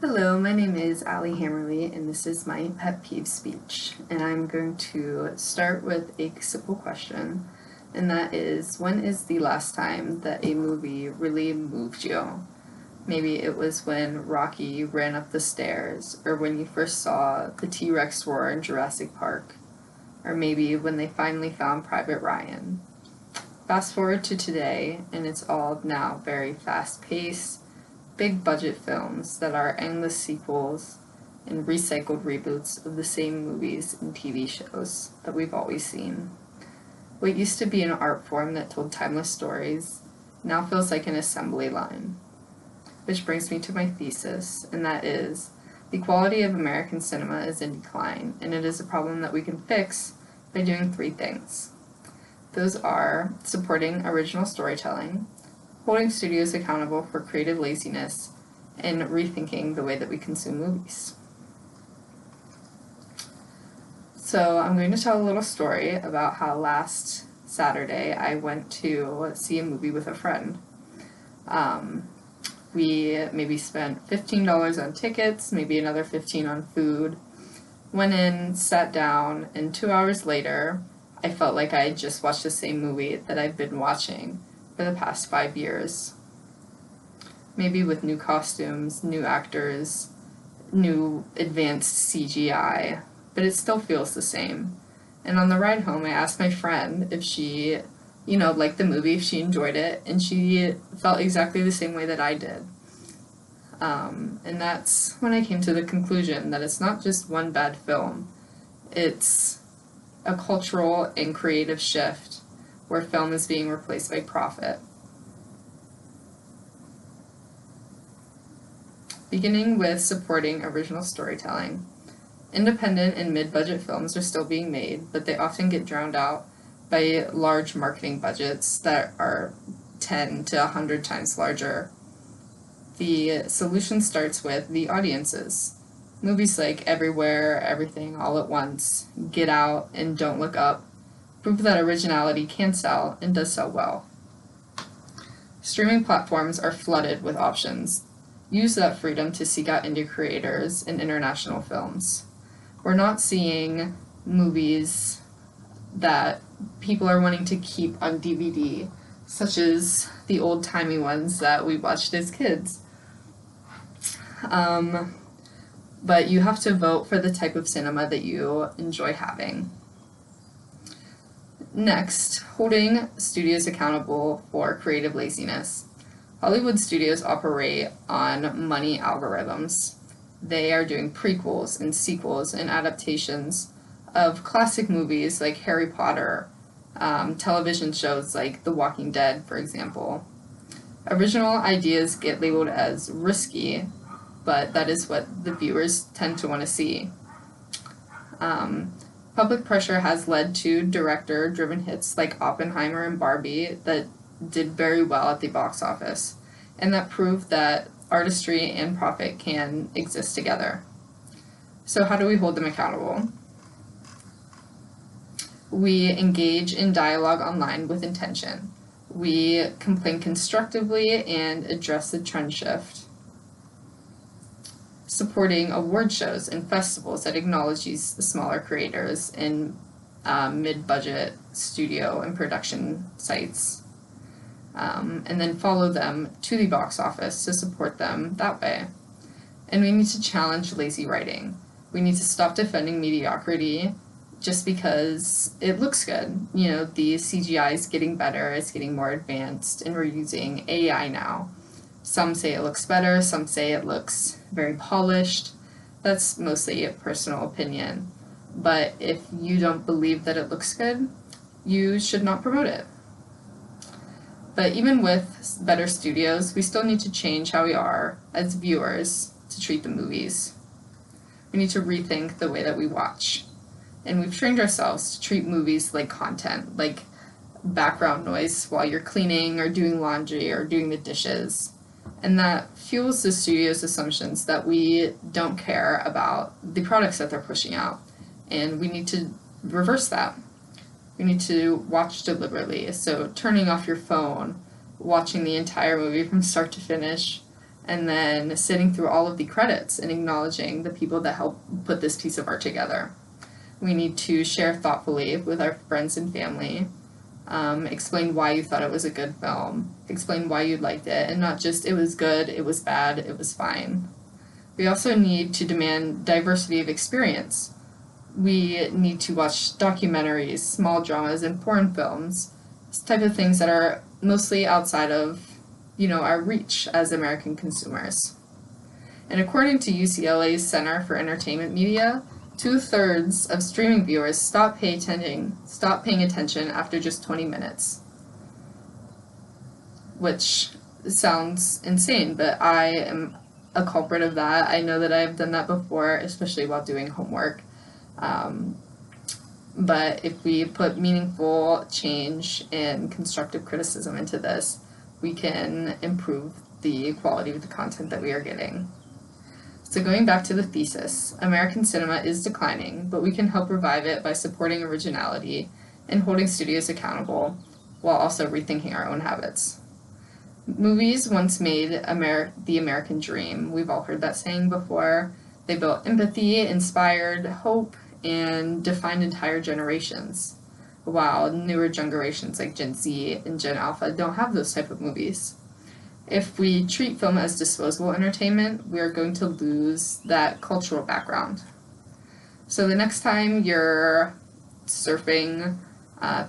Hello, my name is Allie Hammerly, and this is my pet peeve speech. And I'm going to start with a simple question, and that is, when is the last time that a movie really moved you? Maybe it was when Rocky ran up the stairs, or when you first saw the T-Rex roar in Jurassic Park, or maybe when they finally found Private Ryan. Fast forward to today, and it's all now very fast-paced, big budget films that are endless sequels and recycled reboots of the same movies and TV shows that we've always seen. What used to be an art form that told timeless stories now feels like an assembly line. Which brings me to my thesis, and that is, the quality of American cinema is in decline, and it is a problem that we can fix by doing three things. Those are supporting original storytelling, holding studios accountable for creative laziness, and rethinking the way that we consume movies. So I'm going to tell a little story about how last Saturday I went to see a movie with a friend. We maybe spent $15 on tickets, maybe another $15 on food, went in, sat down, and 2 hours later, I felt like I had just watched the same movie that I've been watching for the past 5 years. Maybe with new costumes, new actors, new advanced CGI, but it still feels the same. And on the ride home, I asked my friend if she, liked the movie, if she enjoyed it, and she felt exactly the same way that I did. And that's when I came to the conclusion that it's not just one bad film, it's a cultural and creative shift where film is being replaced by profit. Beginning with supporting original storytelling. Independent and mid-budget films are still being made, but they often get drowned out by large marketing budgets that are 10 to 100 times larger. The solution starts with the audiences. Movies like Everywhere, Everything, All at Once, Get Out, and Don't Look Up prove that originality can sell and does sell well. Streaming platforms are flooded with options. Use that freedom to seek out indie creators and international films. We're not seeing movies that people are wanting to keep on DVD, such as the old-timey ones that we watched as kids. But you have to vote for the type of cinema that you enjoy having. Next, holding studios accountable for creative laziness. Hollywood studios operate on money algorithms. They are doing prequels and sequels and adaptations of classic movies like Harry Potter, television shows like The Walking Dead, for example. Original ideas get labeled as risky, but that is what the viewers tend to want to see. Public pressure has led to director-driven hits like Oppenheimer and Barbie that did very well at the box office, and that proved that artistry and profit can exist together. So how do we hold them accountable? We engage in dialogue online with intention. We complain constructively and address the trend shift. Supporting award shows and festivals that acknowledge these smaller creators and mid-budget studio and production sites. And then follow them to the box office to support them that way. And we need to challenge lazy writing. We need to stop defending mediocrity just because it looks good. The CGI is getting better, it's getting more advanced, and we're using AI now. Some say it looks better, some say it looks very polished. That's mostly a personal opinion. But if you don't believe that it looks good, you should not promote it. But even with better studios, we still need to change how we are, as viewers, to treat the movies. We need to rethink the way that we watch. And we've trained ourselves to treat movies like content, like background noise while you're cleaning or doing laundry or doing the dishes. And that fuels the studio's assumptions that we don't care about the products that they're pushing out. And we need to reverse that. We need to watch deliberately. So turning off your phone, watching the entire movie from start to finish, and then sitting through all of the credits and acknowledging the people that helped put this piece of art together. We need to share thoughtfully with our friends and family, explain why you thought it was a good film, explain why you liked it, and not just it was good, it was bad, it was fine. We also need to demand diversity of experience. We need to watch documentaries, small dramas, and foreign films, this type of things that are mostly outside of, our reach as American consumers. And according to UCLA's Center for Entertainment Media, 2/3 of streaming viewers stop paying attention after just 20 minutes. Which sounds insane, but I am a culprit of that. I know that I've done that before, especially while doing homework. But if we put meaningful change and constructive criticism into this, we can improve the quality of the content that we are getting. So going back to the thesis, American cinema is declining, but we can help revive it by supporting originality and holding studios accountable, while also rethinking our own habits. Movies once made the American dream. We've all heard that saying before. They built empathy, inspired hope, and defined entire generations, while newer generations like Gen Z and Gen Alpha don't have those type of movies. If we treat film as disposable entertainment, we are going to lose that cultural background. So the next time you're surfing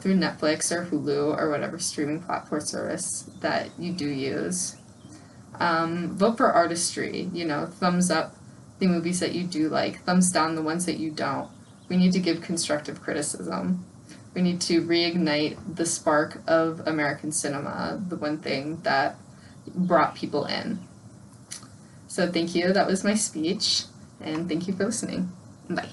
through Netflix or Hulu or whatever streaming platform service that you do use, vote for artistry. Thumbs up the movies that you do like, thumbs down the ones that you don't. We need to give constructive criticism. We need to reignite the spark of American cinema, the one thing that brought people in. So thank you, that was my speech, and thank you for listening. Bye.